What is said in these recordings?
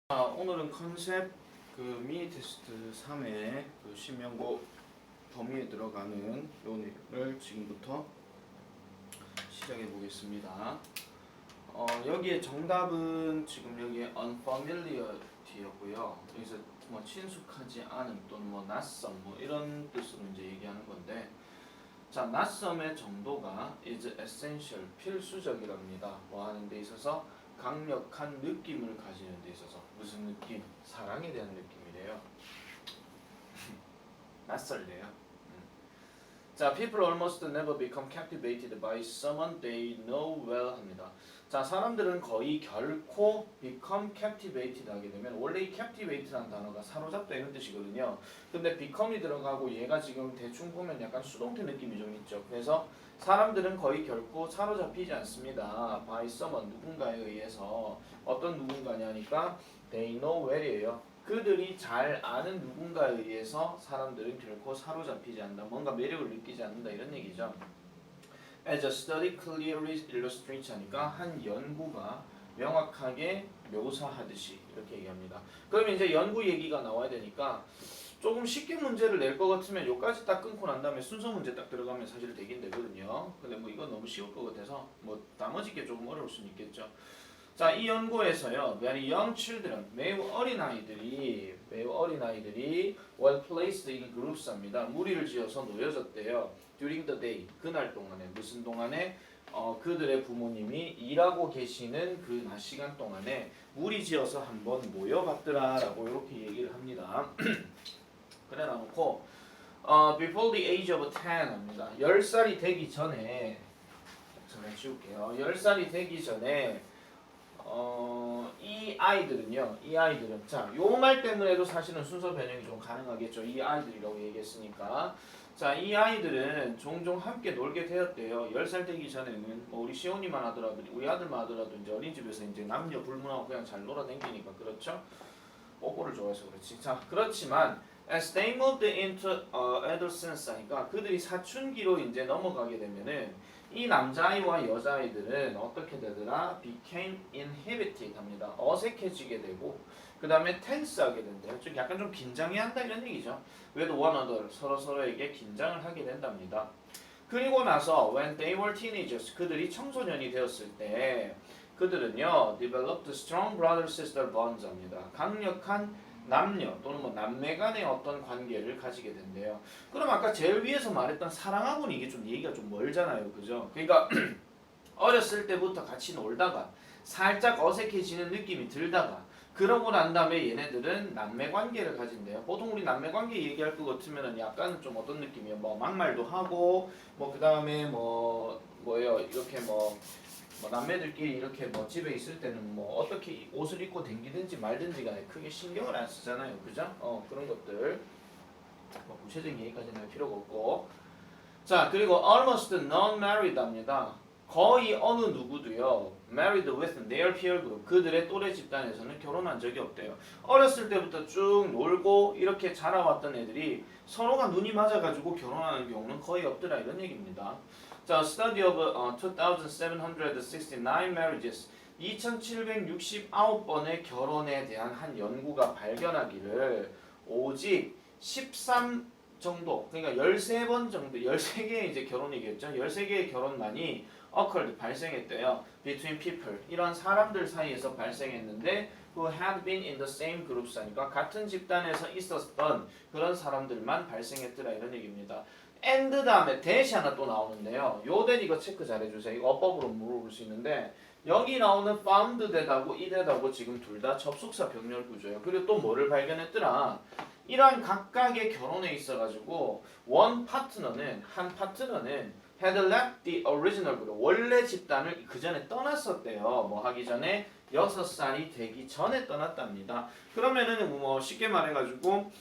오늘은 컨셉 미니 테스트 3의 신명고 범위에 들어가는 요 내용을 지금부터 시작해 보겠습니다. 여기에 정답은 지금 여기에 unfamiliarity였고요. 여기서 뭐 친숙하지 않은 또는 뭐 낯선 뭐 이런 뜻으로 이제 얘기하는 건데, 자, 낯섦의 정도가 is essential 필수적이랍니다. 뭐 하는 데 있어서 강력한 느낌을 가지는 데 있어서. 무슨 느낌? 사랑에 대한 느낌이래요. 낯설래요. 자, people almost never become captivated by someone they know well 합니다. 자, 사람들은 거의 결코 become captivated 하게 되면, 원래 이 captivate라는 단어가 사로잡다 이런 뜻이거든요. 근데 become이 들어가고 얘가 지금 대충 보면 약간 수동태 느낌이 좀 있죠. 그래서 사람들은 거의 결코 사로잡히지 않습니다. by someone, 누군가에 의해서. 어떤 누군가냐니까 they know well이에요. 그들이 잘 아는 누군가에 의해서 사람들은 결코 사로잡히지 않는다. 뭔가 매력을 느끼지 않는다. 이런 얘기죠. As a study clearly illustrates 하니까 한 연구가 명확하게 묘사하듯이 이렇게 얘기합니다. 그러면 이제 연구 얘기가 나와야 되니까 조금 쉽게 문제를 낼 것 같으면 요까지 딱 끊고 난 다음에 순서 문제 딱 들어가면 사실 되긴 되거든요. 근데 뭐 이건 너무 쉬울 것 같아서 뭐 나머지 게 조금 어려울 수는 있겠죠. 자, 이 연구에서요, very young children, 매우 어린 아이들이 well placed in groups 합니다. 무리를 지어서 놓여졌대요. during the day, 그날 동안에. 무슨 동안에? 그들의 부모님이 일하고 계시는 그 낮 시간 동안에 무리 지어서 한번 모여봤더라라고 이렇게 얘기를 합니다. 그래 놔놓고 before the age of 10 합니다. 10살이 되기 전에, 잠깐 지울게요. 10살이 되기 전에 이 아이들은 자, 요 말 때문에도 사실은 순서 변형이 좀 가능하겠죠. 이 아이들이라고 얘기했으니까. 자, 이 아이들은 종종 함께 놀게 되었대요. 10살 되기 전에는 뭐 우리 시온이만 하더라도, 우리 아들만 하더라도 이제 어린이집에서 이제 남녀 불문하고 그냥 잘 놀아다니니까. 그렇죠? 뽀뽀를 좋아해서 그렇지. 자, 그렇지만 as they moved into adolescence 하니까 그들이 사춘기로 이제 넘어가게 되면은 이 남자아이와 여자아이들은 어떻게 되더라? became inhibited 합니다. 어색해지게 되고, 그 다음에 tense하게 된대요. 즉 약간 좀 긴장해야 한다 이런 얘기죠. with one another, 서로서로에게 긴장을 하게 된답니다. 그리고 나서 when they were teenagers, 그들이 청소년이 되었을 때 그들은요 developed strong brother-sister bonds 합니다. 강력한 남녀 또는 뭐 남매 간의 어떤 관계를 가지게 된대요. 그럼 아까 제일 위에서 말했던 사랑하고는 이게 좀 얘기가 좀 멀잖아요. 그죠? 그러니까 어렸을 때부터 같이 놀다가 살짝 어색해지는 느낌이 들다가 그러고 난 다음에 얘네들은 남매 관계를 가진대요. 보통 우리 남매 관계 얘기할 것 같으면은 약간 좀 어떤 느낌이에요? 뭐 막말도 하고 뭐 그다음에 뭐예요? 이렇게 뭐 남매들끼리 이렇게 뭐 집에 있을 때는 뭐 어떻게 옷을 입고 댕기든지 말든지 간에 크게 신경을 안 쓰잖아요. 그죠? 그런 것들 뭐 구체적인 얘기까지는 할 필요가 없고. 자, 그리고 almost none married 합니다. 거의 어느 누구도요 married with their peer group, 그들의 또래 집단에서는 결혼한 적이 없대요. 어렸을 때부터 쭉 놀고 이렇게 자라왔던 애들이 서로가 눈이 맞아가지고 결혼하는 경우는 거의 없더라 이런 얘기입니다. 자, study of 2,769 marriages, 2,769번의 결혼에 대한 한 연구가 발견하기를 오직 13 정도, 그러니까 13번 정도, 13개의 이제 결혼이겠죠. 13개의 결혼만이 occurred, 발생했대요. between people, 이런 사람들 사이에서 발생했는데 who had been in the same groups 하니까 같은 집단에서 있었던 그런 사람들만 발생했더라 이런 얘기입니다. and 다음에 대시 하나 또 나오는데요. 요 된 이거 체크 잘 해주세요. 이거 어법으로 물어볼 수 있는데 여기 나오는 found that하고 it하고 지금 둘 다 접속사 병렬 구조예요. 그리고 또 뭐를 발견했더라? 이러한 각각의 결혼에 있어가지고 한 파트너는 had left the original group, 원래 집단을 그 전에 떠났었대요. 뭐 하기 전에 6살이 되기 전에 떠났답니다. 그러면은 뭐 쉽게 말해가지고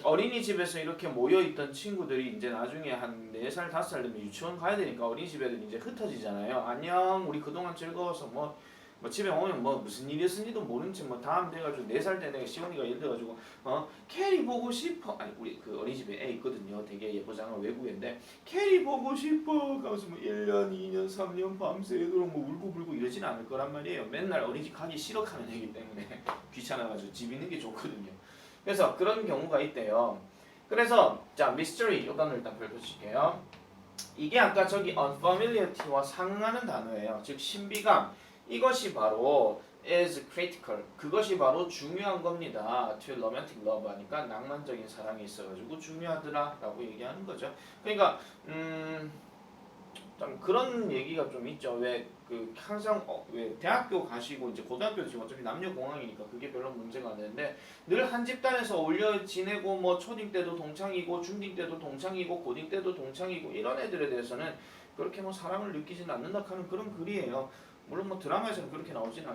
어린이집에서 이렇게 모여있던 친구들이 이제 나중에 한 4살, 5살 되면 유치원 가야 되니까 어린이집 애들이 이제 흩어지잖아요. 안녕, 우리 그동안 즐거워서 뭐 뭐 집에 오면 뭐 무슨 일이 있었는지도 모르는지 뭐 다음 돼가지고 4살 때 내가 시원이가 예를 들어가지고 캐리 보고 싶어 아니 우리 그 어린이집에 애 있거든요. 되게 예쁘장한 외국인데 캐리 보고 싶어 가면서 뭐 1년, 2년, 3년 밤새도록 뭐 울고불고 이러진 않을 거란 말이에요. 맨날 어린이집 가기 싫어하는 애기 때문에 귀찮아가지고 집 있는 게 좋거든요. 그래서 그런 경우가 있대요. 그래서 자 mystery 이 단어를 일단 펼쳐줄게요. 이게 아까 저기 unfamiliarity와 상응하는 단어예요. 즉 신비감. 이것이 바로 is critical. 그것이 바로 중요한 겁니다. to romantic love 하니까 낭만적인 사랑이 있어가지고 중요하더라라고 얘기하는 거죠. 그러니까 좀 그런 얘기가 좀 있죠. 왜 그 항상 왜 대학교 가시고 이제 고등학교 지금 어차피 남녀 공학이니까 그게 별로 문제가 안 되는데 늘 한 집단에서 어울려 지내고 뭐 초딩 때도 동창이고 중딩 때도 동창이고 고딩 때도 동창이고 이런 애들에 대해서는 그렇게 뭐 사랑을 느끼지는 않는다 하는 그런 글이에요. 물론 뭐 드라마에서는 그렇게 나오지는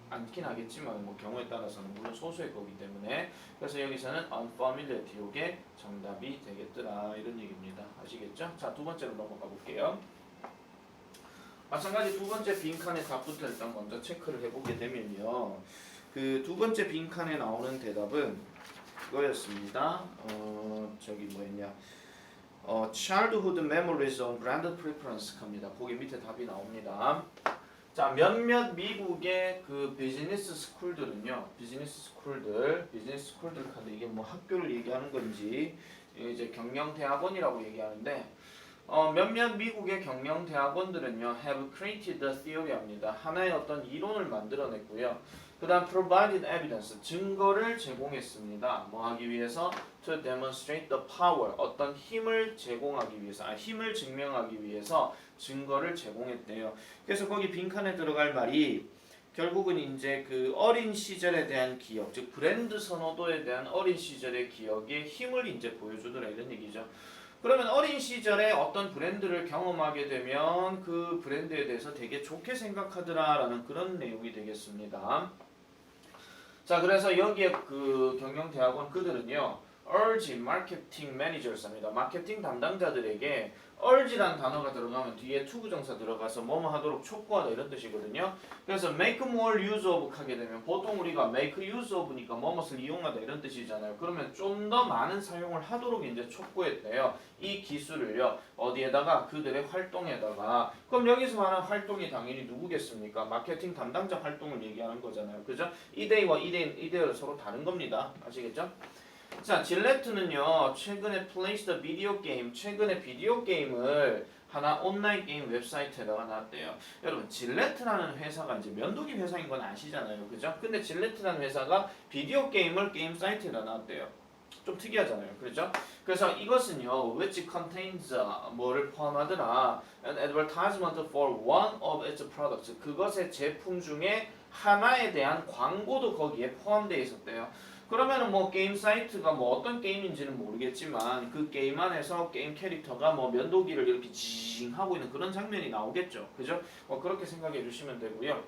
않긴 하겠지만 뭐 경우에 따라서는 물론 소수의 거기 때문에 그래서 여기서는 unfamiliarity 이게 정답이 되겠더라 이런 얘기입니다. 아시겠죠? 자, 두 번째로 넘어가 볼게요. 마찬가지 두 번째 빈칸의 답부터 일단 먼저 체크를 해보게 되면요. 그 두 번째 빈칸에 나오는 대답은 그거였습니다. 저기 뭐였냐? childhood memories on brand preference 합니다. 거기 밑에 답이 나옵니다. 자, 몇몇 미국의 그 비즈니스 스쿨들은요. 비즈니스 스쿨들 카드 이게 뭐 학교를 얘기하는 건지 이제 경영 대학원이라고 얘기하는데 몇몇 미국의 경영 대학원들은요. have created a theory합니다. 하나의 어떤 이론을 만들어냈고요. 그다음 provided evidence 증거를 제공했습니다. 뭐 하기 위해서 to demonstrate the power 어떤 힘을 제공하기 위해서 힘을 증명하기 위해서 증거를 제공했대요. 그래서 거기 빈칸에 들어갈 말이 결국은 이제 그 어린 시절에 대한 기억, 즉 브랜드 선호도에 대한 어린 시절의 기억에 힘을 이제 보여주더라 이런 얘기죠. 그러면 어린 시절에 어떤 브랜드를 경험하게 되면 그 브랜드에 대해서 되게 좋게 생각하더라라는 그런 내용이 되겠습니다. 자, 그래서 여기에 그 경영대학원 그들은요. urge marketing managers입니다. 마케팅 담당자들에게 urge란 단어가 들어가면 뒤에 투부정사 들어가서 뭐뭐 하도록 촉구하다 이런 뜻이거든요. 그래서 make more use of 하게 되면 보통 우리가 make use of니까 뭐뭇을 이용하다 이런 뜻이잖아요. 그러면 좀 더 많은 사용을 하도록 이제 촉구했대요. 이 기술을요. 어디에다가 그들의 활동에다가 그럼 여기서 말하는 활동이 당연히 누구겠습니까? 마케팅 담당자 활동을 얘기하는 거잖아요. 그죠? 이데이와 이데이는 서로 다른 겁니다. 아시겠죠? 자, 질레트는요 최근에 플레이스더 비디오 게임 최근에 비디오 게임을 하나 온라인 게임 웹사이트에다가 놨대요. 여러분 질레트라는 회사가 이제 면도기 회사인 건 아시잖아요, 그죠? 근데 질레트라는 회사가 비디오 게임을 게임 사이트에다 놨대요. 좀 특이하잖아요, 그렇죠? 그래서 이것은요, which contains 뭐를 포함하더라, an advertisement for one of its products. 그것의 제품 중에 하나에 대한 광고도 거기에 포함되어 있었대요. 그러면은 뭐 게임 사이트가 뭐 어떤 게임인지는 모르겠지만 그 게임 안에서 게임 캐릭터가 뭐 면도기를 이렇게 징 하고 있는 그런 장면이 나오겠죠, 그죠? 그렇게 생각해 주시면 되고요.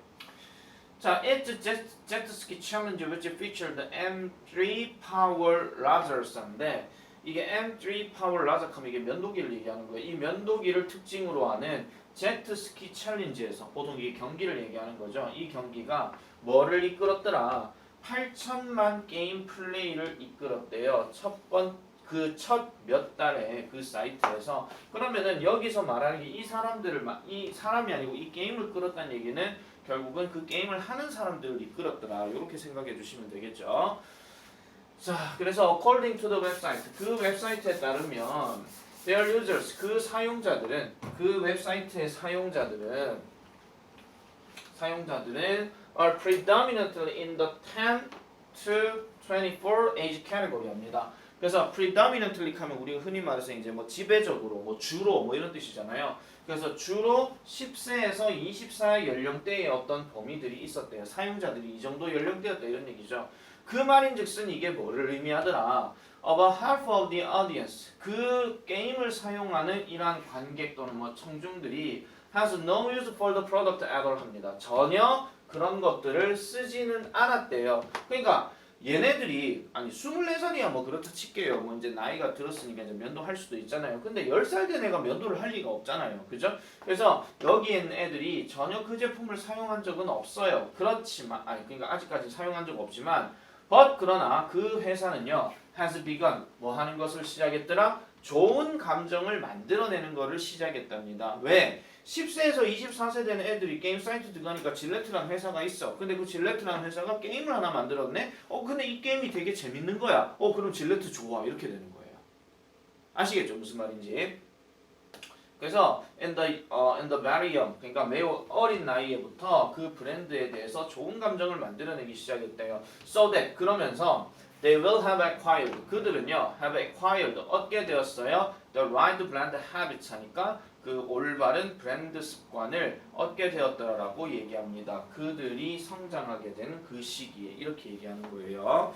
자, it's jet ski challenge which featured the M3 Power Laser인데 이게 M3 Power Laser 하면 이게 면도기를 얘기하는 거예요. 이 면도기를 특징으로 하는 제트스키 챌린지에서 보통 이게 경기를 얘기하는 거죠. 이 경기가 뭐를 이끌었더라? 8천만 게임 플레이를 이끌었대요. 첫 몇 달에 그 사이트에서. 그러면은 여기서 말하는 게 이 사람이 아니고 이 게임을 끌었다는 얘기는 결국은 그 게임을 하는 사람들을 이끌었더라. 이렇게 생각해 주시면 되겠죠. 자, 그래서 according to the website 그 웹사이트에 따르면 their users 그 사용자들은 그 웹사이트의 사용자들은 are predominantly in the 10 to 24 age category입니다. 그래서 predominantly 하면 우리가 흔히 말해서 이제 뭐 지배적으로, 뭐 주로 뭐 이런 뜻이잖아요. 그래서 주로 10세에서 24의 연령대의 어떤 범위들이 있었대요. 사용자들이 이 정도 연령대였다 이런 얘기죠. 그 말인즉슨 이게 뭐를 의미하더라? About half of the audience 그 게임을 사용하는 이러한 관객 또는 뭐 청중들이 has no use for the product at all 합니다. 전혀 그런 것들을 쓰지는 않았대요. 그러니까 얘네들이 아니 24살이야 뭐 그렇다 칠게요. 뭐 이제 나이가 들었으니까 이제 면도할 수도 있잖아요. 근데 10살 된 애가 면도를 할 리가 없잖아요. 그죠? 그래서 여기에 있는 애들이 전혀 그 제품을 사용한 적은 없어요. 그렇지만 아니 그러니까 아직까지 사용한 적 없지만 but 그러나 그 회사는요 has begun 뭐 하는 것을 시작했더라? 좋은 감정을 만들어내는 것을 시작했답니다. 왜? 10세에서 24세 되는 애들이 게임 사이트 들어가니까 질레트라는 회사가 있어. 근데 그 질레트라는 회사가 게임을 하나 만들었네? 근데 이 게임이 되게 재밌는 거야. 그럼 질레트 좋아. 이렇게 되는 거예요. 아시겠죠? 무슨 말인지. 그래서 in the very young, 그러니까 매우 어린 나이에부터 그 브랜드에 대해서 좋은 감정을 만들어내기 시작했대요. So that, 그러면서 they will have acquired, 그들은요 have acquired, 얻게 되었어요. the right brand habits 하니까 그 올바른 브랜드 습관을 얻게 되었더라라고 얘기합니다. 그들이 성장하게 된 그 시기에 이렇게 얘기하는 거예요.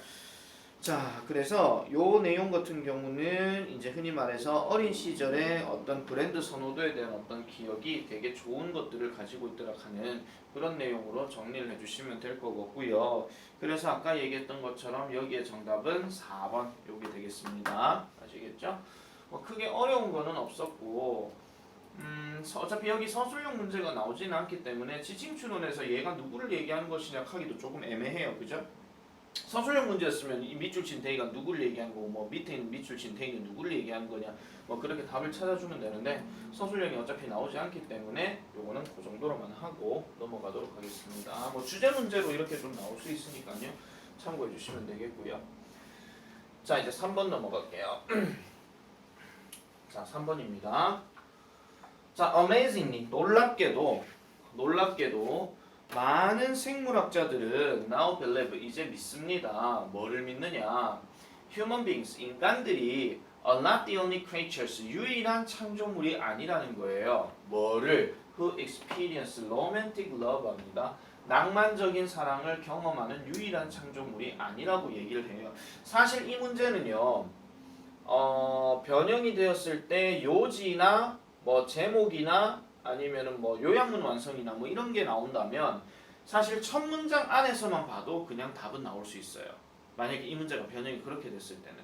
자, 그래서 요 내용 같은 경우는 이제 흔히 말해서 어린 시절에 어떤 브랜드 선호도에 대한 어떤 기억이 되게 좋은 것들을 가지고 있더라 하는 그런 내용으로 정리를 해주시면 될 것 같고요. 그래서 아까 얘기했던 것처럼 여기에 정답은 4번 요게 되겠습니다. 아시겠죠? 뭐 크게 어려운 거는 없었고 어차피 여기 서술형 문제가 나오지는 않기 때문에 지칭추론에서 얘가 누구를 얘기하는 것이냐 하기도 조금 애매해요. 그죠? 서술형 문제였으면 이 밑줄 친 대의가 누구를 얘기하는 거고 뭐 밑에 있는 밑줄 친 대의는 누구를 얘기하는 거냐 뭐 그렇게 답을 찾아주면 되는데 서술형이 어차피 나오지 않기 때문에 요거는 그 정도로만 하고 넘어가도록 하겠습니다. 뭐 주제 문제로 이렇게 좀 나올 수 있으니까요. 참고해 주시면 되겠고요. 자 이제 3번 넘어갈게요. 자 3번입니다. 자 amazingly 놀랍게도 많은 생물학자들은 now believe 이제 믿습니다. 뭐를 믿느냐? Human beings 인간들이 are not the only creatures 유일한 창조물이 아니라는 거예요. 뭐를? Who experience romantic love 합니다. 낭만적인 사랑을 경험하는 유일한 창조물이 아니라고 얘기를 해요. 사실 이 문제는요. 변형이 되었을 때 요지나 뭐 제목이나 아니면은 뭐 요약문 완성이나 뭐 이런 게 나온다면 사실 첫 문장 안에서만 봐도 그냥 답은 나올 수 있어요. 만약에 이 문제가 변형이 그렇게 됐을 때는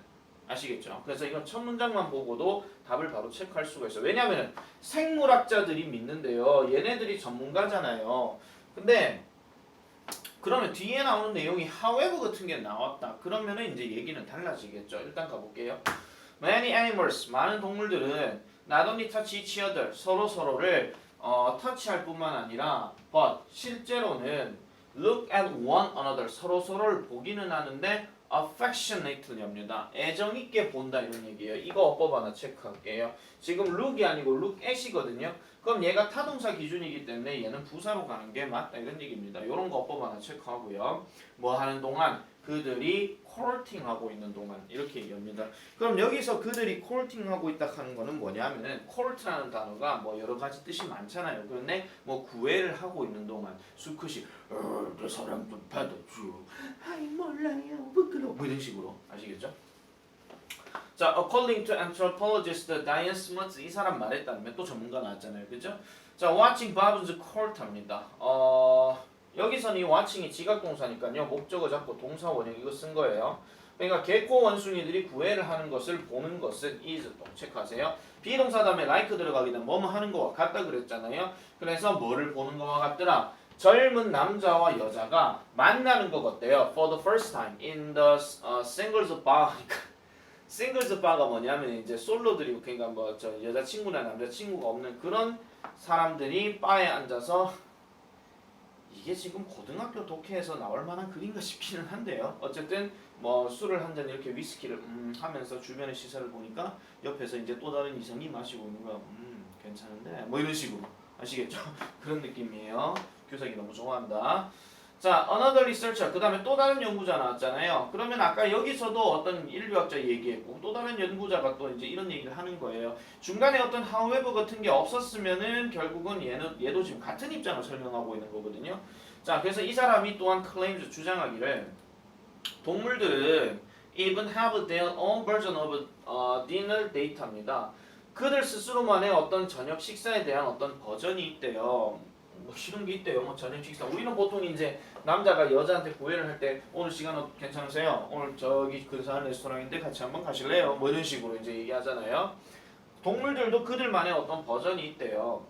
아시겠죠? 그래서 이건 첫 문장만 보고도 답을 바로 체크할 수가 있어요. 왜냐하면 생물학자들이 믿는데요. 얘네들이 전문가잖아요. 근데 그러면 뒤에 나오는 내용이 however 같은 게 나왔다. 그러면은 이제 얘기는 달라지겠죠. 일단 가볼게요. Many animals 많은 동물들은 not only touch each other 서로를 터치할 뿐만 아니라 but 실제로는 look at one another 서로를 보기는 하는데 affectionately 합니다. 애정 있게 본다 이런 얘기예요. 이거 어법 하나 체크할게요. 지금 look이 아니고 look at이거든요. 그럼 얘가 타동사 기준이기 때문에 얘는 부사로 가는 게 맞다 이런 얘기입니다. 이런 거 어법 하나 체크하고요. 뭐 하는 동안 그들이 courting하고 있는 동안 이렇게 얘기합니다. 그럼 여기서 그들이 courting하고 있다 하는 거는 뭐냐면은 court라는 단어가 뭐 여러 가지 뜻이 많잖아요. 그런데 뭐 구애를 하고 있는 동안 수컷이 내 사랑 좀 받아줘. 아이 몰라요 부끄러워 뭐 이런 식으로 아시겠죠? 자, according to anthropologist Diane Smuts 이 사람 말했다면 또 전문가 나왔잖아요, 그죠? 자, watching Bob's court합니다. 여기서는 이 watching이 지각동사니까요. 목적어 잡고 동사 원형 이거 쓴 거예요. 그러니까 개코 원숭이들이 구애를 하는 것을 보는 것은 is 또 체크하세요. 비동사 다음에 like 들어가게 되면 뭐뭐 하는 거와 같다 그랬잖아요. 그래서 뭐를 보는 거와 같더라. 젊은 남자와 여자가 만나는 것 같대요. For the first time in the singles bar. 싱글스 바가 뭐냐면 이제 솔로들이 그러니까 뭐 저 여자친구나 남자친구가 없는 그런 사람들이 바에 앉아서 이게 지금 고등학교 독해에서 나올 만한 글인가 싶기는 한데요. 어쨌든 뭐 술을 한 잔 이렇게 위스키를 하면서 주변의 시선을 보니까 옆에서 이제 또 다른 이성이 마시고 있는 거야. 괜찮은데 뭐 이런 식으로 아시겠죠? 그런 느낌이에요. 교사기 너무 좋아한다. 자, another researcher. 그 다음에 또 다른 연구자 나왔잖아요. 그러면 아까 여기서도 어떤 인류학자 얘기했고 또 다른 연구자가 또 이제 이런 얘기를 하는 거예요. 중간에 어떤 however 같은 게 없었으면은 결국은 얘도 지금 같은 입장을 설명하고 있는 거거든요. 자, 그래서 이 사람이 또한 claims 주장하기를 동물들은 even have their own version of dinner date입니다. 그들 스스로만의 어떤 저녁 식사에 대한 어떤 버전이 있대요. 뭐 이런 게 있대요. 뭐 저녁 식사. 우리는 보통 이제 남자가 여자한테 구애를 할 때 오늘 시간 괜찮으세요? 오늘 저기 근사한 레스토랑인데 같이 한번 가실래요? 뭐 이런 식으로 이제 얘기하잖아요. 동물들도 그들만의 어떤 버전이 있대요.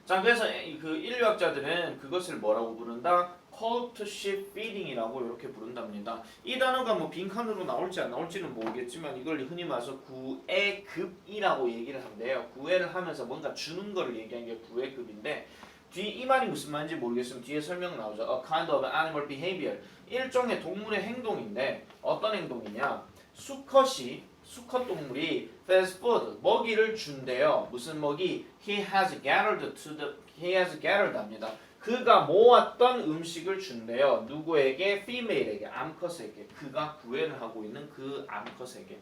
자, 그래서 그 인류학자들은 그것을 뭐라고 부른다? courtship feeding이라고 이렇게 부른답니다. 이 단어가 뭐 빈칸으로 나올지 안 나올지는 모르겠지만 이걸 흔히 말해서 구애급이라고 얘기를 한대요. 구애를 하면서 뭔가 주는 거를 얘기한 게 구애급인데 이 말이 무슨 말인지 모르겠으면 뒤에 설명 나오죠. A kind of animal behavior. 일종의 동물의 행동인데 어떤 행동이냐? 수컷 동물이 fast food 먹이를 준대요. 무슨 먹이? He has gathered 합니다. 그가 모았던 음식을 준대요. 누구에게? female에게, 암컷에게. 그가 구애를 하고 있는 그 암컷에게.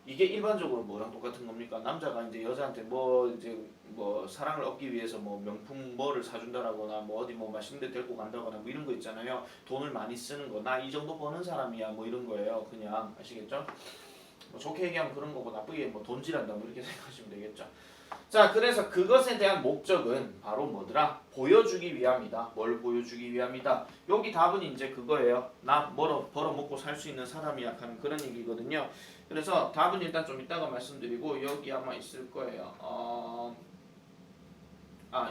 이게 일반적으로 뭐랑 똑같은 겁니까? 남자가 이제 여자한테 뭐 사랑을 얻기 위해서 뭐 명품 뭐를 사준다라거나 뭐 어디 뭐 맛있는 데 데리고 간다거나 뭐 이런 거 있잖아요. 돈을 많이 쓰는 거. 나 이 정도 버는 사람이야. 뭐 이런 거예요. 그냥 아시겠죠? 뭐 좋게 얘기하면 그런 거고 나쁘게 뭐 돈질한다 뭐 이렇게 생각하시면 되겠죠. 자, 그래서 그것에 대한 목적은 바로 뭐더라? 보여주기 위함이다. 뭘 보여주기 위함이다? 여기 답은 이제 그거예요. 나 벌어먹고 살 수 있는 사람이야 하는 그런 얘기거든요. 그래서 답은 일단 좀 이따가 말씀드리고 여기 아마 있을 거예요.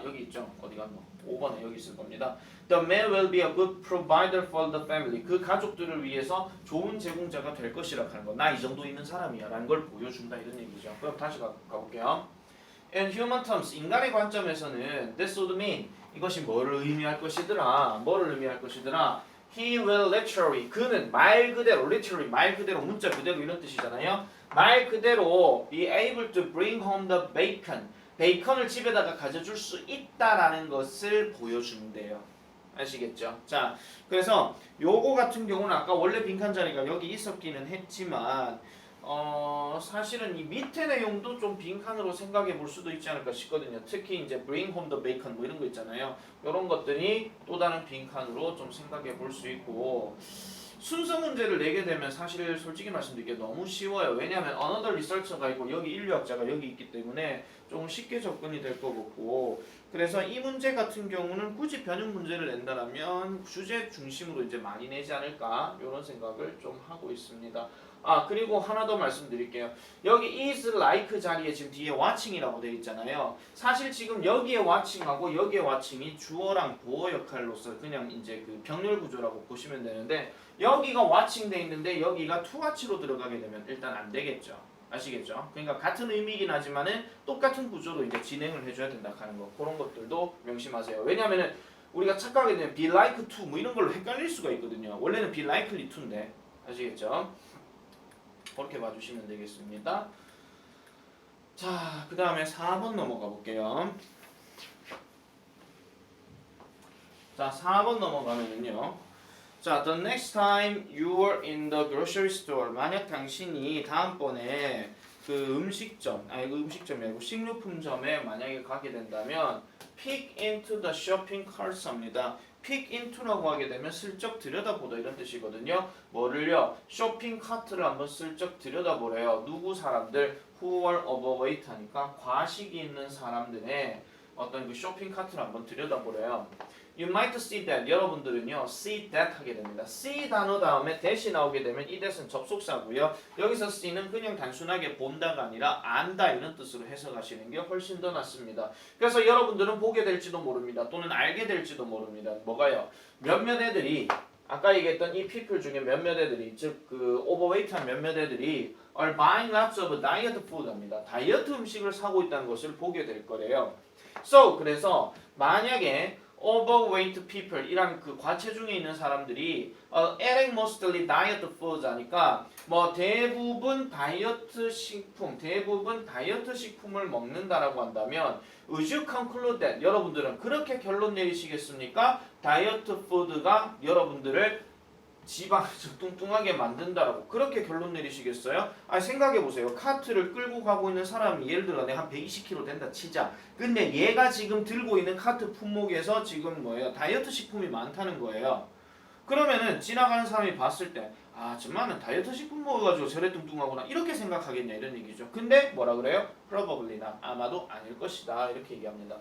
여기 있죠. 어디 갔노? 5번에 여기 있을 겁니다. The man will be a good provider for the family. 그 가족들을 위해서 좋은 제공자가 될 것이라 하는 거. 나 이 정도 있는 사람이야 라는 걸 보여준다 이런 얘기죠. 그럼 다시 가볼게요. In human terms, 인간의 관점에서는 this would mean 이것이 뭐를 의미할 것이더라. He will literally, 그는 말 그대로 문자 그대로 이런 뜻이잖아요. 말 그대로 be able to bring home the bacon. 베이컨을 집에다가 가져줄 수 있다라는 것을 보여준대요. 아시겠죠? 자, 그래서 요거 같은 경우는 아까 원래 빈칸 자리가 여기 있었기는 했지만 사실은 이 밑에 내용도 좀 빈칸으로 생각해 볼 수도 있지 않을까 싶거든요. 특히 이제 bring home the bacon 뭐 이런 거 있잖아요. 이런 것들이 또 다른 빈칸으로 좀 생각해 볼 수 있고 순서 문제를 내게 되면 사실 솔직히 말씀드리기에 너무 쉬워요. 왜냐하면 another researcher가 있고 여기 인류학자가 여기 있기 때문에 좀 쉽게 접근이 될 것 같고 그래서 이 문제 같은 경우는 굳이 변형 문제를 낸다면 주제 중심으로 이제 많이 내지 않을까 이런 생각을 좀 하고 있습니다. 그리고 하나 더 말씀드릴게요. 여기 is like 자리에 지금 뒤에 watching이라고 되어 있잖아요. 사실 지금 여기에 watching하고 여기에 watching이 주어랑 보어 역할로서 그냥 이제 그 병렬 구조라고 보시면 되는데 여기가 watching 돼 있는데 여기가 to watch로 들어가게 되면 일단 안 되겠죠. 아시겠죠? 그러니까 같은 의미긴 하지만은 똑같은 구조로 이제 진행을 해줘야 된다 하는 거 그런 것들도 명심하세요. 왜냐하면은 우리가 착각하게 되면 be like to 뭐 이런 걸로 헷갈릴 수가 있거든요. 원래는 be likely to인데 아시겠죠? 그렇게 봐주시면 되겠습니다. 자, 그 다음에 4번 넘어가 볼게요. 자, 4번 넘어가면은요. 자, the next time you are in the grocery store. 만약 당신이 다음번에 그 음식점이 아니고 식료품점에 만약에 가게 된다면 peek into the shopping cart입니다. peek into라고 하게 되면 슬쩍 들여다보다 이런 뜻이거든요. 뭐를요? 쇼핑 카트를 한번 슬쩍 들여다보래요. 누구 사람들? who are overweight 하니까 과식이 있는 사람들의 어떤 그 쇼핑 카트를 한번 들여다보래요. You might see that. 여러분들은요, see that 하게 됩니다. see 단어 다음에 that이 나오게 되면 이 that은 접속사고요. 여기서 see는 그냥 단순하게 본다가 아니라 안다 이런 뜻으로 해석하시는 게 훨씬 더 낫습니다. 그래서 여러분들은 보게 될지도 모릅니다. 또는 알게 될지도 모릅니다. 뭐가요? 몇몇 애들이 아까 얘기했던 이 people 중에 몇몇 애들이 즉 그 overweight한 몇몇 애들이 are buying lots of diet food 합니다. 다이어트 음식을 사고 있다는 것을 보게 될 거래요. So 그래서 만약에 overweight people 이란 그 과체중에 있는 사람들이 eating mostly diet foods 하니까 뭐 대부분 다이어트 식품을 먹는다라고 한다면 would you conclude that 여러분들은 그렇게 결론 내리시겠습니까? 다이어트 푸드가 여러분들을 지방을 뚱뚱하게 만든다라고 그렇게 결론 내리시겠어요? 생각해보세요. 카트를 끌고 가고 있는 사람이 예를 들어 내가 한 120kg 된다 치자. 근데 얘가 지금 들고 있는 카트 품목에서 지금 뭐예요? 다이어트 식품이 많다는 거예요. 그러면은 지나가는 사람이 봤을 때 정말은 다이어트 식품 먹어가지고 저래 뚱뚱하구나 이렇게 생각하겠냐 이런 얘기죠. 근데 뭐라 그래요? probably not. 아마도 아닐 것이다 이렇게 얘기합니다.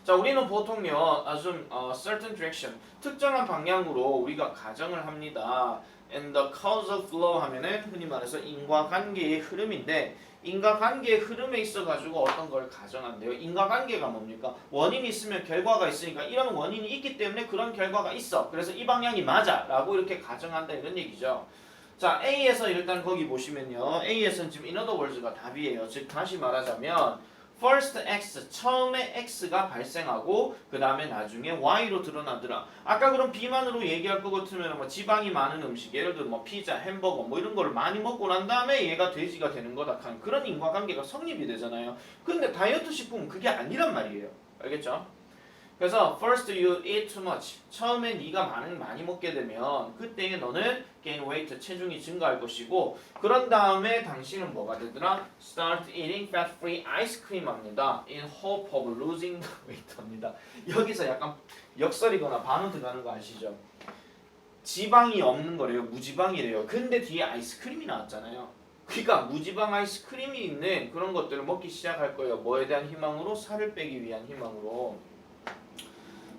자, 우리는 보통요, 좀 certain direction, 특정한 방향으로 우리가 가정을 합니다. And the causal flow 하면은 흔히 말해서 인과관계의 흐름인데, 인과관계의 흐름에 있어가지고 어떤 걸 가정한대요. 인과관계가 뭡니까? 원인이 있으면 결과가 있으니까 이런 원인이 있기 때문에 그런 결과가 있어. 그래서 이 방향이 맞아. 라고 이렇게 가정한다 이런 얘기죠. 자, A에서 일단 거기 보시면요. A에서는 지금 in other words가 답이에요. 즉 다시 말하자면 first X, 처음에 X가 발생하고 그 다음에 나중에 Y로 드러나더라. 아까 그럼 B만으로 얘기할 것 같으면 뭐 지방이 많은 음식, 예를 들어 뭐 피자, 햄버거 뭐 이런 거를 많이 먹고 난 다음에 얘가 돼지가 되는 거다 하는 그런 인과관계가 성립이 되잖아요. 근데 다이어트 식품은 그게 아니란 말이에요. 알겠죠? 그래서 first you eat too much. 처음에 네가 많이 먹게 되면 그때 너는 gain weight, 체중이 증가할 것이고 그런 다음에 당신은 뭐가 되더라? Start eating fat-free ice cream 합니다. In hope of losing the weight 합니다. 여기서 약간 역설이거나 반응 들어가는 거 아시죠? 지방이 없는 거래요. 무지방이래요. 근데 뒤에 아이스크림이 나왔잖아요. 그러니까 무지방 아이스크림이 있는 그런 것들을 먹기 시작할 거예요. 뭐에 대한 희망으로? 살을 빼기 위한 희망으로.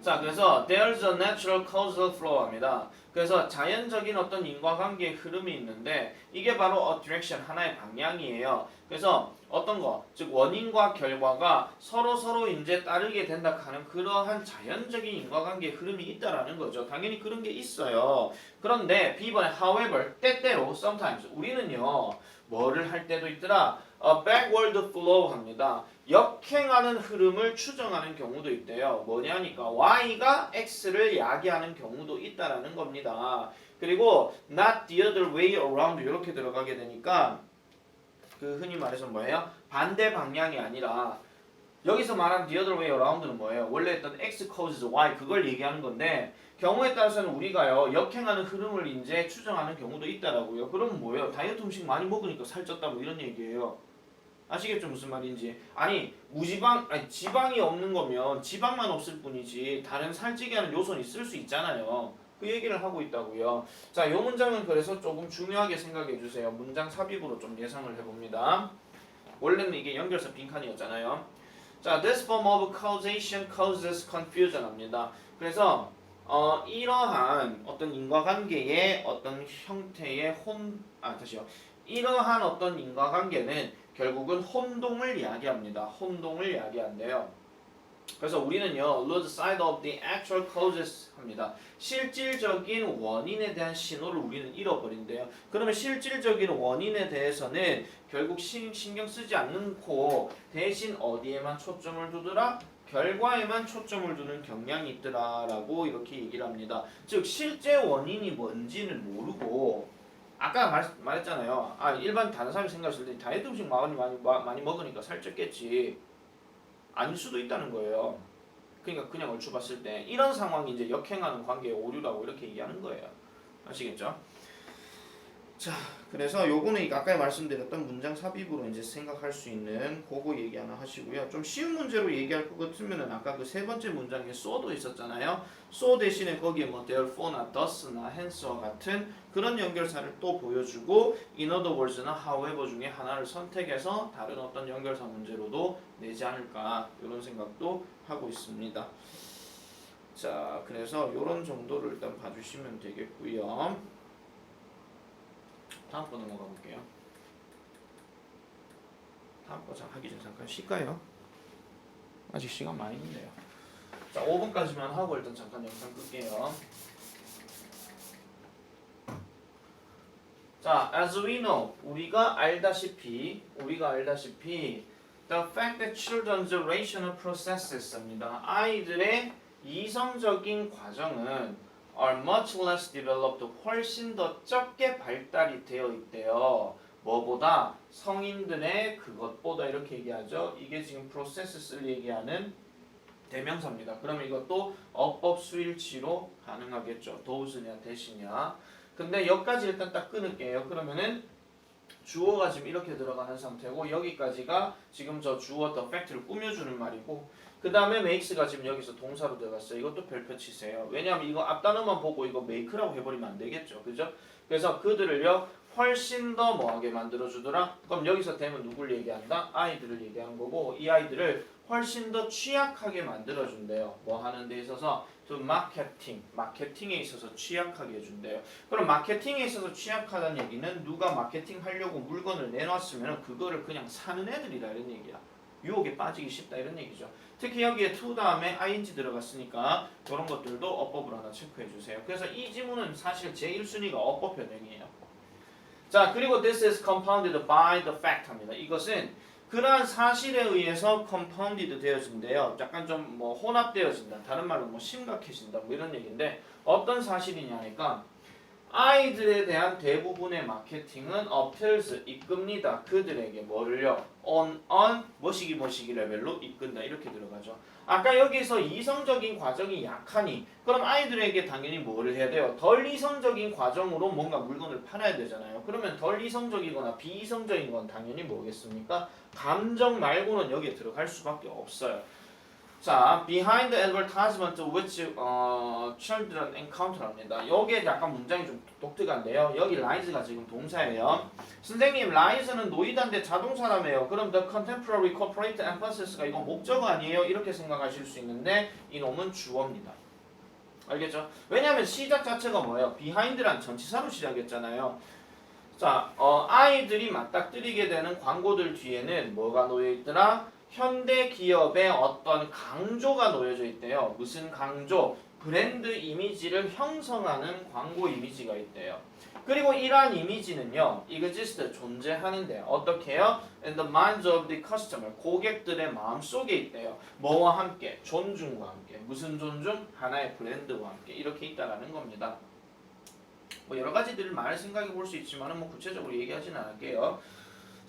자, 그래서 there's a natural causal flow 합니다. 그래서 자연적인 어떤 인과관계의 흐름이 있는데 이게 바로 a direction, 하나의 방향이에요. 그래서 어떤 거, 즉 원인과 결과가 서로 이제 따르게 된다 하는 그러한 자연적인 인과관계의 흐름이 있다라는 거죠. 당연히 그런 게 있어요. 그런데 B번에 however, 때때로 sometimes 우리는요. 뭐를 할 때도 있더라? backward flow 합니다. 역행하는 흐름을 추정하는 경우도 있대요. 뭐냐니까 y가 x를 야기하는 경우도 있다라는 겁니다. 그리고 not the other way around 이렇게 들어가게 되니까 그 흔히 말해서 뭐예요? 반대 방향이 아니라 여기서 말한 the other way around는 뭐예요? 원래 했던 x causes y 그걸 얘기하는 건데 경우에 따라서는 우리가요 역행하는 흐름을 이제 추정하는 경우도 있다라고요. 그럼 뭐예요? 다이어트 음식 많이 먹으니까 살쪘다 뭐 이런 얘기예요. 아시겠죠 무슨 말인지? 아니 지방이 없는 거면 지방만 없을 뿐이지 다른 살찌게 하는 요소는 있을 수 있잖아요. 그 얘기를 하고 있다고요. 자, 이 문장은 그래서 조금 중요하게 생각해 주세요. 문장 삽입으로 좀 예상을 해봅니다. 원래는 이게 연결사 빈칸이었잖아요. 자, this form of causation causes confusion 합니다. 그래서 이러한 어떤 인과관계의 어떤 형태의 이러한 어떤 인과관계는 결국은 혼동을 이야기합니다. 혼동을 이야기한대요. 그래서 우리는요, lose sight of the actual causes 합니다. 실질적인 원인에 대한 신호를 우리는 잃어버린대요. 그러면 실질적인 원인에 대해서는 결국 신경 쓰지 않고 대신 어디에만 초점을 두더라? 결과에만 초점을 두는 경향이 있더라라고 이렇게 얘기를 합니다. 즉 실제 원인이 뭔지는 모르고 아까 말했잖아요. 일반 다른 사람이 생각했을 때 다이어트 음식 많이 먹으니까 살쪘겠지. 아닐 수도 있다는 거예요. 그러니까 그냥 얼추 봤을 때 이런 상황이 이제 역행하는 관계의 오류라고 이렇게 얘기하는 거예요. 아시겠죠? 자, 그래서 요거는 아까 말씀드렸던 문장 삽입으로 이제 생각할 수 있는 그거 얘기 하나 하시고요. 좀 쉬운 문제로 얘기할 것 같으면은 아까 그 세 번째 문장에 so도 있었잖아요. so 대신에 거기에 뭐 therefore나 thus나 hence와 같은 그런 연결사를 또 보여주고 in other words나 however 중에 하나를 선택해서 다른 어떤 연결사 문제로도 내지 않을까 이런 생각도 하고 있습니다. 자, 그래서 이런 정도를 일단 봐주시면 되겠고요. 다음 거 넘어가 볼게요. 다음 거 하기 전에 잠깐 쉴까요? 아직 시간 많이 있는데요. 자, 5분까지만 하고 일단 잠깐 영상 끌게요. 자, as we know, 우리가 알다시피 the fact that children's rational processes입니다. 아이들의 이성적인 과정은 are much less developed, 훨씬 더 적게 발달이 되어 있대요. 뭐보다? 성인들의 그것보다 이렇게 얘기하죠. 이게 지금 processes를 얘기하는 대명사입니다. 그러면 이것도 어법 수일치로 가능하겠죠. does냐 대시냐. 근데 여기까지 일단 딱 끊을게요. 그러면은 주어가 지금 이렇게 들어가는 상태고 여기까지가 지금 저 주어 the fact를 꾸며주는 말이고 그 다음에 makes가 지금 여기서 동사로 들어갔어요. 이것도 별표 치세요. 왜냐하면 이거 앞단어만 보고 이거 make라고 해버리면 안 되겠죠. 그죠? 그래서 그들을요 훨씬 더 뭐하게 만들어주더라? 그럼 여기서 되면 누굴 얘기한다? 아이들을 얘기한 거고 이 아이들을 훨씬 더 취약하게 만들어준대요. 뭐 하는 데 있어서 또 마케팅에 있어서 취약하게 해준대요. 그럼 마케팅에 있어서 취약하다는 얘기는 누가 마케팅 하려고 물건을 내놨으면 그거를 그냥 사는 애들이다 이런 얘기야. 유혹에 빠지기 쉽다 이런 얘기죠. 특히 여기에 to 다음에 ing 들어갔으니까 그런 것들도 어법으로 하나 체크해 주세요. 그래서 이 지문은 사실 제1순위가 어법 변형이에요. 자, 그리고 this is compounded by the fact 합니다. 이것은 그러한 사실에 의해서 compounded 되어진대요. 약간 좀 뭐 혼합되어진다. 다른 말로 뭐 심각해진다. 뭐 이런 얘기인데 어떤 사실이냐니까 아이들에 대한 대부분의 마케팅은 appeals 이끕니다. 그들에게 뭐를요? on 뭐시기 레벨로 이끈다. 이렇게 들어가죠. 아까 여기서 이성적인 과정이 약하니 그럼 아이들에게 당연히 뭐를 해야 돼요? 덜 이성적인 과정으로 뭔가 물건을 팔아야 되잖아요. 그러면 덜 이성적이거나 비이성적인 건 당연히 뭐겠습니까? 감정 말고는 여기에 들어갈 수밖에 없어요. 자, behind the advertisement which children encounter합니다. 여기에 약간 문장이 좀 독특한데요. 여기 rise가 지금 동사예요. 선생님, rise는 노이단데 자동사라며요. 그럼 the contemporary corporate emphasis 이거 목적어 아니에요? 이렇게 생각하실 수 있는데 이놈은 주어입니다. 알겠죠? 왜냐하면 시작 자체가 뭐예요? behind란 전치사로 시작했잖아요. 자, 아이들이 맞닥뜨리게 되는 광고들 뒤에는 뭐가 놓여있더라? 현대 기업의 어떤 강조가 놓여져 있대요. 무슨 강조? 브랜드 이미지를 형성하는 광고 이미지가 있대요. 그리고 이러한 이미지는요, exist 존재하는데 어떻게요? In the minds of the customer 고객들의 마음 속에 있대요. 뭐와 함께? 존중과 함께. 무슨 존중? 하나의 브랜드와 함께 이렇게 있다라는 겁니다. 뭐 여러 가지들을 말을 생각해 볼 수 있지만은 뭐 구체적으로 얘기하지는 않을게요.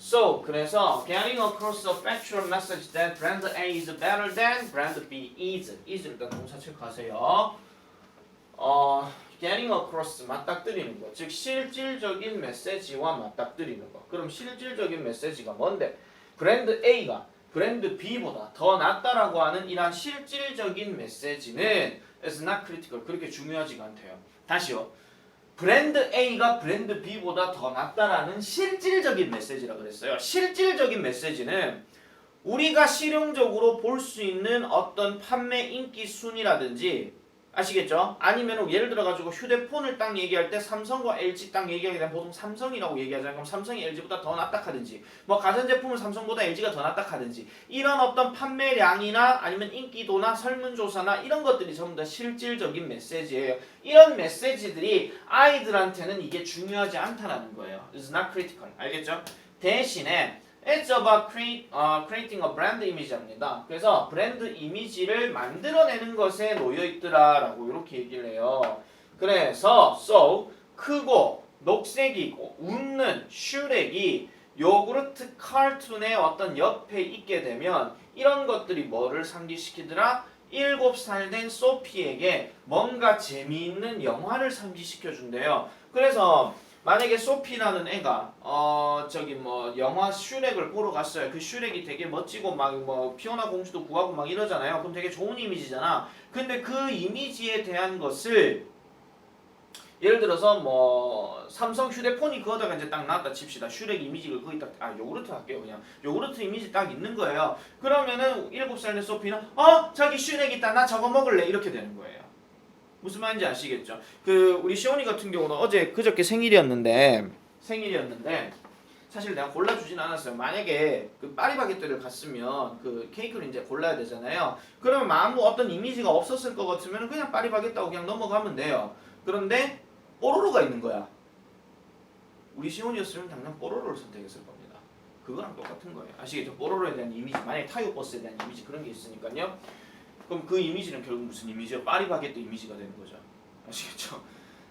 So, 그래서 getting across the factual message that brand A is better than brand B is. is를 일단 동사 체크하세요. getting across 맞닥뜨리는 거. 즉 실질적인 메시지와 맞닥뜨리는 거. 그럼 실질적인 메시지가 뭔데? 브랜드 A가 브랜드 B보다 더 낫다라고 하는 이러한 실질적인 메시지는 is not critical. 그렇게 중요하지가 않대요. 다시요. 브랜드 A가 브랜드 B보다 더 낫다라는 실질적인 메시지라 그랬어요. 실질적인 메시지는 우리가 실용적으로 볼 수 있는 어떤 판매 인기 순위라든지 아시겠죠? 아니면 예를 들어가지고 휴대폰을 딱 얘기할 때 삼성과 LG 딱 얘기하게 되면 보통 삼성이라고 얘기하잖아요. 그럼 삼성이 LG보다 더 낫다 하든지 뭐 가전제품은 삼성보다 LG가 더 낫다 하든지 이런 어떤 판매량이나 아니면 인기도나 설문조사나 이런 것들이 전부 다 실질적인 메시지예요. 이런 메시지들이 아이들한테는 이게 중요하지 않다라는 거예요. It's not critical. 알겠죠? 대신에 It's about creating a brand image입니다. 그래서 브랜드 이미지를 만들어내는 것에 놓여있더라 라고 이렇게 얘기를 해요. 그래서 so 크고 녹색이고 웃는 슈렉이 요구르트 카툰의 어떤 옆에 있게 되면 이런 것들이 뭐를 상기시키더라? 7살 된 소피에게 뭔가 재미있는 영화를 상기시켜준대요. 그래서 만약에 소피라는 애가 영화 슈렉을 보러 갔어요. 그 슈렉이 되게 멋지고 막 뭐 피오나 공주도 구하고 막 이러잖아요. 그럼 되게 좋은 이미지잖아. 근데 그 이미지에 대한 것을 예를 들어서 뭐 삼성 휴대폰이 그거다가 이제 딱 나왔다 칩시다. 슈렉 이미지가 거기 딱 요구르트 할게요. 그냥 요구르트 이미지 딱 있는 거예요. 그러면은 7살 된 소피는 저기 슈렉 있다. 나 저거 먹을래. 이렇게 되는 거예요. 무슨 말인지 아시겠죠? 우리 시온이 같은 경우는 그저께 생일이었는데 사실 내가 골라주진 않았어요. 만약에 그 파리바게뜨를 갔으면 그 케이크를 이제 골라야 되잖아요. 그러면 아무 어떤 이미지가 없었을 것 같으면 그냥 파리바게뜨하고 그냥 넘어가면 돼요. 그런데 뽀로로가 있는 거야. 우리 시온이었으면 당장 뽀로로를 선택했을 겁니다. 그거랑 똑같은 거예요. 아시겠죠? 뽀로로에 대한 이미지, 만약에 타요버스에 대한 이미지 그런 게 있으니까요. 그럼 그 이미지는 결국 무슨 이미지요? 파리바게뜨 이미지가 되는 거죠. 아시겠죠?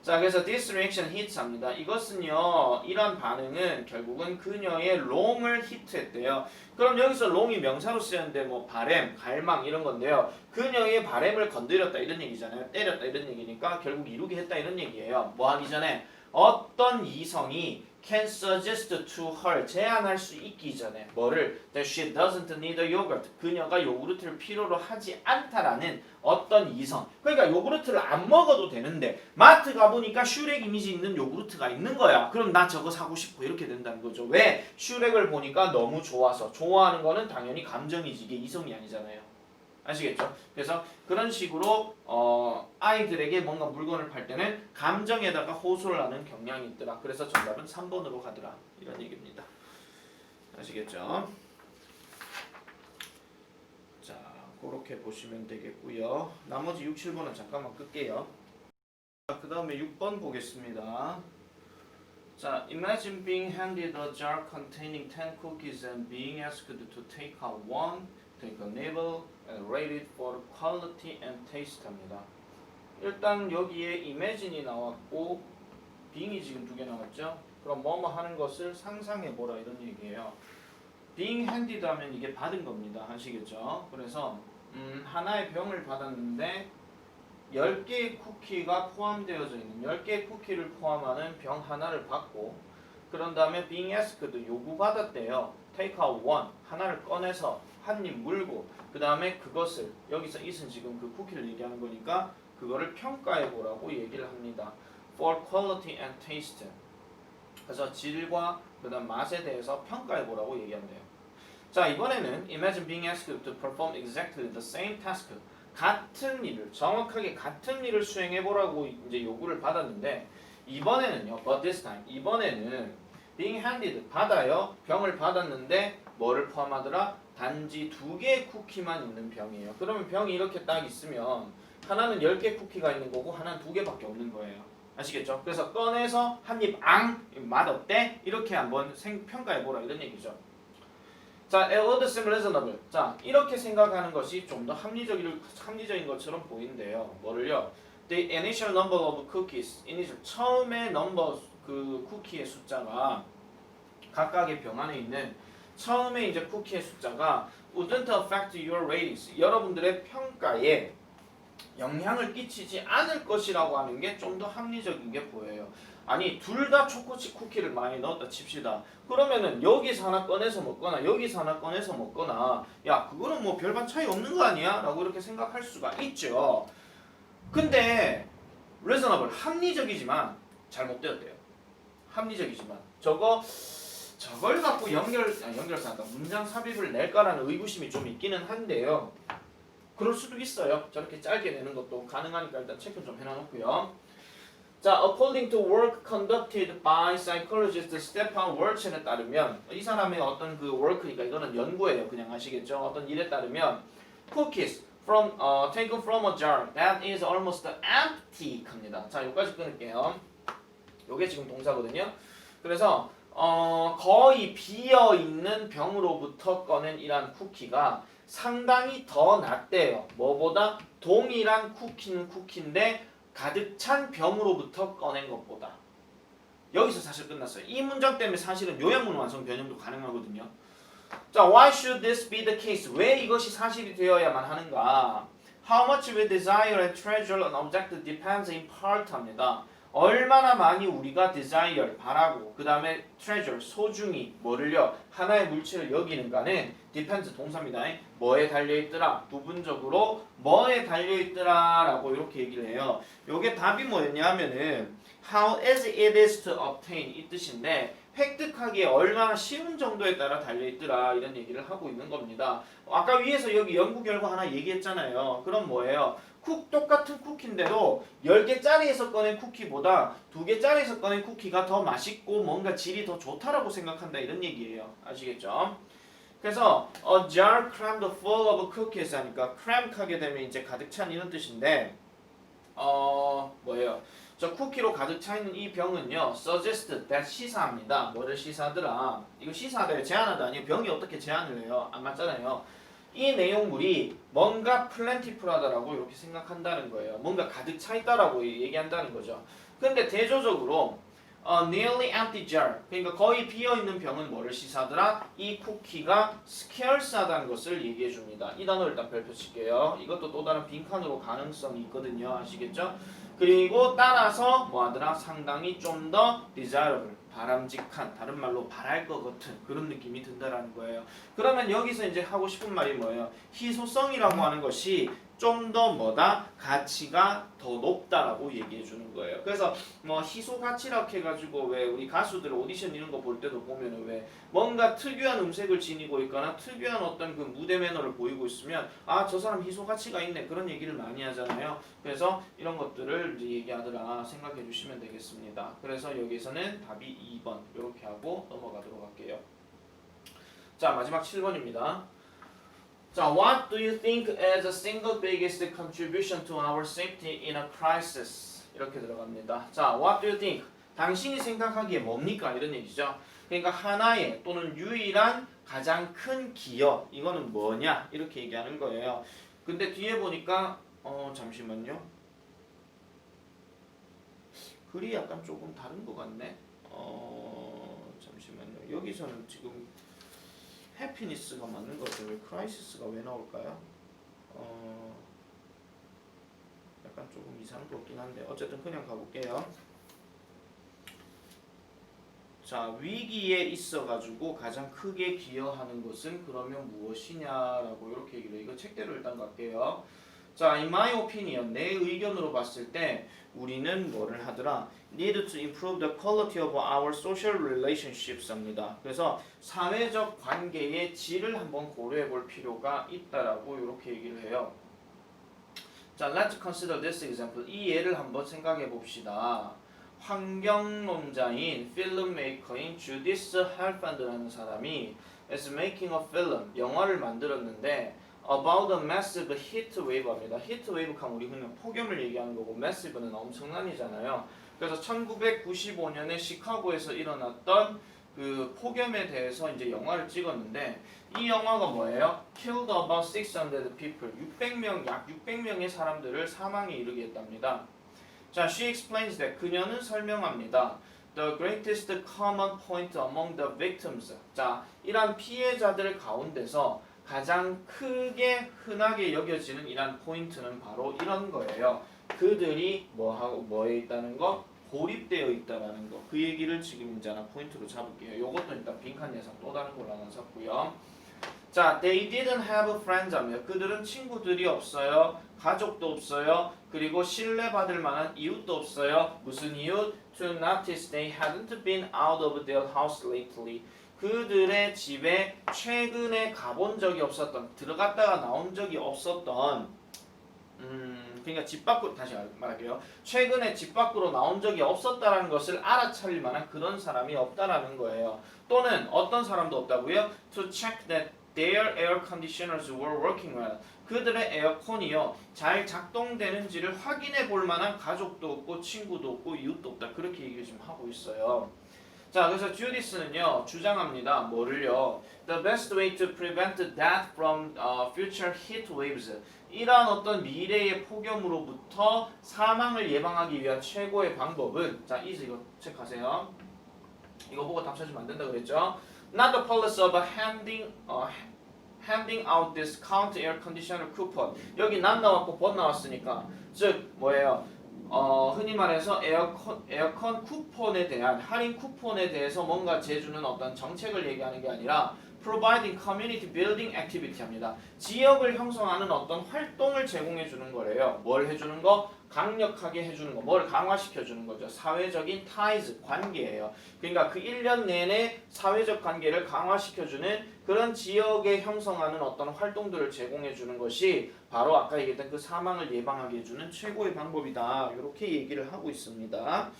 자, 그래서 this reaction hits 합니다. 이것은요, 이런 반응은 결국은 그녀의 long을 히트했대요. 그럼 여기서 long이 명사로 쓰였는데 뭐 바램, 갈망 이런 건데요. 그녀의 바램을 건드렸다 이런 얘기잖아요. 때렸다 이런 얘기니까 결국 이루게 했다 이런 얘기예요. 뭐 하기 전에 어떤 이성이 can suggest to her 제안할 수 있기 전에 뭐를 that she doesn't need a yogurt 그녀가 요구르트를 필요로 하지 않다라는 어떤 이성 그러니까 요구르트를 안 먹어도 되는데 마트 가보니까 슈렉 이미지 있는 요구르트가 있는 거야 그럼 나 저거 사고 싶어 이렇게 된다는 거죠 왜? 슈렉을 보니까 너무 좋아서 좋아하는 거는 당연히 감정이지 이게 이성이 아니잖아요 아시겠죠? 그래서 그런 식으로 아이들에게 뭔가 물건을 팔 때는 감정에다가 호소를 하는 경향이 있더라. 그래서 정답은 3번으로 가더라. 이런 얘기입니다. 아시겠죠? 자, 그렇게 보시면 되겠고요. 나머지 6, 7번은 잠깐만 끌게요. 그 다음에 6번 보겠습니다. 자, imagine being handed a jar containing 10 cookies and being asked to take out one, take a nibble, and rate it for quality and taste입니다. 일단 여기에 imagine이 나왔고 being이 지금 2개 나왔죠? 그럼 뭐뭐 하는 것을 상상해보라 이런 얘기예요. being handed 하면 이게 받은 겁니다. 아시겠죠? 그래서 하나의 병을 받았는데 10개의 쿠키가 포함되어져 있는 10개의 쿠키를 포함하는 병 하나를 받고 그런 다음에 being asked 요구받았대요. take out one 하나를 꺼내서 한 입 물고 그 다음에 그것을 여기서 it은 지금 그 쿠키를 얘기하는 거니까 그거를 평가해 보라고 얘기를 합니다. for quality and taste 그래서 질과 그 다음 맛에 대해서 평가해 보라고 얘기한대요. 자 이번에는 imagine being asked to perform exactly the same task 같은 일을 정확하게 같은 일을 수행해 보라고 이제 요구를 받았는데 이번에는요 but this time 이번에는 being handed 받아요 병을 받았는데 뭐를 포함하더라 단지 2개의 쿠키만 있는 병이에요. 그러면 병이 이렇게 딱 있으면 하나는 10개 쿠키가 있는 거고 하나는 2개밖에 없는 거예요. 아시겠죠? 그래서 꺼내서 한 입 맛없대 이렇게 한번 평가해 보라 이런 얘기죠. 자, it would seem reasonable. 자, 이렇게 생각하는 것이 좀 더 합리적인 것처럼 보이는데요. 뭐를요? The initial number of cookies. 처음에 넘버 그 쿠키의 숫자가 각각의 병 안에 있는 처음에 이제 쿠키의 숫자가 wouldn't affect your ratings. 여러분들의 평가에 영향을 끼치지 않을 것이라고 하는 게 좀 더 합리적인 게 보여요. 아니 둘 다 초코칩 쿠키를 많이 넣었다 칩시다. 그러면은 여기서 하나 꺼내서 먹거나 여기서 하나 꺼내서 먹거나 야 그거는 뭐 별반 차이 없는 거 아니야? 라고 이렇게 생각할 수가 있죠. 근데 reasonable 합리적이지만 잘못되었대요. 합리적이지만 저걸 갖고 연결사가 문장 삽입을 낼까라는 의구심이 좀 있기는 한데요. 그럴 수도 있어요. 저렇게 짧게 내는 것도 가능하니까 일단 체크 좀 해놔놓고요. 자, according to work conducted by psychologist Stefan Wertzen에 따르면 이 사람의 어떤 그 work니까 이거는 연구예요. 그냥 아시겠죠? 어떤 일에 따르면 cookies taken from a jar that is almost empty 합니다. 자, 여기까지 끊을게요. 요게 지금 동사거든요. 그래서 거의 비어있는 병으로부터 꺼낸 이란 쿠키가 상당히 더 낫대요. 뭐보다 동일한 쿠키는 쿠키인데 가득 찬 병으로부터 꺼낸 것보다. 여기서 사실 끝났어요. 이 문장 때문에 사실은 요약문 완성 변형도 가능하거든요. 자, why should this be the case? 왜 이것이 사실이 되어야만 하는가? How much we desire and treasure an object depends in part 합니다. 얼마나 많이 우리가 desire, 바라고 그 다음에 treasure, 소중히 뭐를요? 하나의 물체를 여기는가는 depends 동사입니다. 뭐에 달려있더라? 부분적으로 뭐에 달려있더라? 라고 이렇게 얘기를 해요. 요게 답이 뭐였냐 하면은 how easy it is to obtain 이 뜻인데 획득하기에 얼마나 쉬운 정도에 따라 달려있더라 이런 얘기를 하고 있는 겁니다. 아까 위에서 여기 연구 결과 하나 얘기했잖아요. 그럼 뭐예요? 똑같은 쿠키인데도 10개짜리에서 꺼낸 쿠키보다 2개짜리에서 꺼낸 쿠키가 더 맛있고 뭔가 질이 더 좋다라고 생각한다 이런 얘기예요. 아시겠죠? 그래서 a jar crammed full of cookies 하니까 crammed 하게 되면 이제 가득 찬 이런 뜻인데 뭐예요? 저 쿠키로 가득 차 있는 이 병은요 suggested that 시사합니다. 뭐를 시사하더라? 이거 시사하다 제안하다 아니에요. 병이 어떻게 제안을 해요? 안 맞잖아요. 이 내용물이 뭔가 플랜티풀하다라고 이렇게 생각한다는 거예요. 뭔가 가득 차 있다라고 얘기한다는 거죠. 근데 대조적으로 nearly empty jar. 그러니까 거의 비어있는 병은 뭐를 시사하더라? 이 쿠키가 scarce하다는 것을 얘기해 줍니다. 이 단어 일단 별표 칠게요. 이것도 또 다른 빈칸으로 가능성이 있거든요. 아시겠죠? 그리고 따라서 뭐 하더라? 상당히 좀 더 desirable. 바람직한, 다른 말로 바랄 것 같은 그런 느낌이 든다라는 거예요. 그러면 여기서 이제 하고 싶은 말이 뭐예요? 희소성이라고 하는 것이 좀 더 뭐다? 가치가 더 높다라고 얘기해 주는 거예요. 그래서 뭐 희소 가치라고 해가지고 왜 우리 가수들 오디션 이런 거 볼 때도 보면은 왜 뭔가 특유한 음색을 지니고 있거나 특유한 어떤 그 무대 매너를 보이고 있으면 아, 저 사람 희소 가치가 있네 그런 얘기를 많이 하잖아요. 그래서 이런 것들을 이제 얘기하더라 생각해 주시면 되겠습니다. 그래서 여기서는 답이 2번 이렇게 하고 넘어가도록 할게요. 자, 마지막 7번입니다. 자, what do you think is the single biggest contribution to our safety in a crisis? 이렇게 들어갑니다. 자, what do you think? 당신이 생각하기에 뭡니까? 이런 얘기죠. 그러니까 하나의 또는 유일한 가장 큰 기여 이거는 뭐냐? 이렇게 얘기하는 거예요. 근데 뒤에 보니까 잠시만요. 글이 약간 조금 다른 것 같네. 잠시만요. 여기서는 지금 해피니스가 맞는 것 같아요. 왜 크라이시스가 왜 나올까요? 약간 조금 이상한 것 같긴 한데 어쨌든 그냥 가볼게요. 자, 위기에 있어가지고 가장 크게 기여하는 것은 그러면 무엇이냐라고 이렇게 얘기를 해요. 이거 책대로 일단 갈게요. 자, in my opinion, 내 의견으로 봤을 때 우리는 뭐를 하더라? Need to improve the quality of our social relationships 합니다. 그래서 사회적 관계의 질을 한번 고려해 볼 필요가 있다라고 이렇게 얘기를 해요. 자, let's consider this example. 이 예를 한번 생각해 봅시다. 환경론자인 필름메이커인 주디스 할판드라는 사람이 is making a film, 영화를 만들었는데 about a massive heat wave입니다. heat wave 하면 우리 그냥 폭염을 얘기하는 거고 massive는 엄청난이잖아요. 그래서 1995년에 시카고에서 일어났던 그 폭염에 대해서 이제 영화를 찍었는데 이 영화가 뭐예요? Killed about 600 people. 600명, 약 600명의 사람들을 사망에 이르게 했답니다. 자, she explains that 그녀는 설명합니다. The greatest common point among the victims. 자, 이런 피해자들 가운데서 가장 크게 흔하게 여겨지는 이런 포인트는 바로 이런 거예요. 그들이 뭐에 있다는 거? 고립되어 있다는 거. 그 얘기를 지금 이제 하나 포인트로 잡을게요. 이것도 일단 빈칸 예상 또 다른 걸로 하나 잡고요. 자, they didn't have friends 하며 그들은 친구들이 없어요. 가족도 없어요. 그리고 신뢰받을 만한 이웃도 없어요. 무슨 이웃? To notice they hadn't been out of their house lately. 그들의 집에 최근에 가본 적이 없었던, 들어갔다가 나온 적이 없었던, 그러니까 집 밖으로, 다시 말할게요. 최근에 집 밖으로 나온 적이 없었다라는 것을 알아차릴 만한 그런 사람이 없다라는 거예요. 또는 어떤 사람도 없다고요? To check that their air conditioners were working well. 그들의 에어컨이요 잘 작동되는지를 확인해 볼 만한 가족도 없고 친구도 없고 이웃도 없다. 그렇게 얘기를 지금 하고 있어요. 자, 그래서 주디스는요 주장합니다. 뭐를요? The best way to prevent death from future heat waves. 이러한 어떤 미래의 폭염으로부터 사망을 예방하기 위한 최고의 방법은 자, 이거 체크하세요. 이거 보고 답 찾으면 안 된다 그랬죠? Not the policy of handing out discount air conditioner coupon. 여기 난 나왔고 번 나왔으니까 즉 뭐예요? 흔히 말해서 에어컨 쿠폰에 대한 할인 쿠폰에 대해서 뭔가 제주는 어떤 정책을 얘기하는 게 아니라 providing community building activity 합니다. 지역을 형성하는 어떤 활동을 제공해 주는 거래요. 뭘 해주는 거? 강력하게 해주는 거. 뭘 강화시켜 주는 거죠. 사회적인 ties, 관계예요. 그러니까 그 1년 내내 사회적 관계를 강화시켜 주는 그런 지역에 형성하는 어떤 활동들을 제공해 주는 것이 바로 아까 얘기했던 그 사망을 예방하게 해주는 최고의 방법이다. 이렇게 얘기를 하고 있습니다.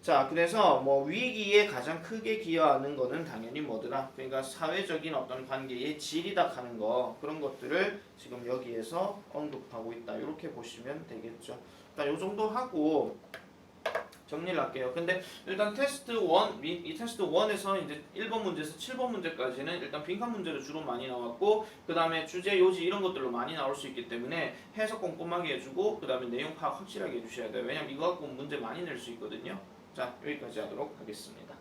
자, 그래서 뭐 위기에 가장 크게 기여하는 거는 당연히 뭐더라? 그러니까 사회적인 어떤 관계의 질이다 하는 거 그런 것들을 지금 여기에서 언급하고 있다. 이렇게 보시면 되겠죠. 그러니까 요 정도 하고 정리를 할게요. 근데 일단 테스트 1, 이 테스트 1에서 이제 1번 문제에서 7번 문제까지는 일단 빈칸 문제로 주로 많이 나왔고 그 다음에 주제, 요지 이런 것들로 많이 나올 수 있기 때문에 해석 꼼꼼하게 해주고 그 다음에 내용 파악 확실하게 해주셔야 돼요. 왜냐면 이거 갖고 문제 많이 낼 수 있거든요. 자, 여기까지 하도록 하겠습니다.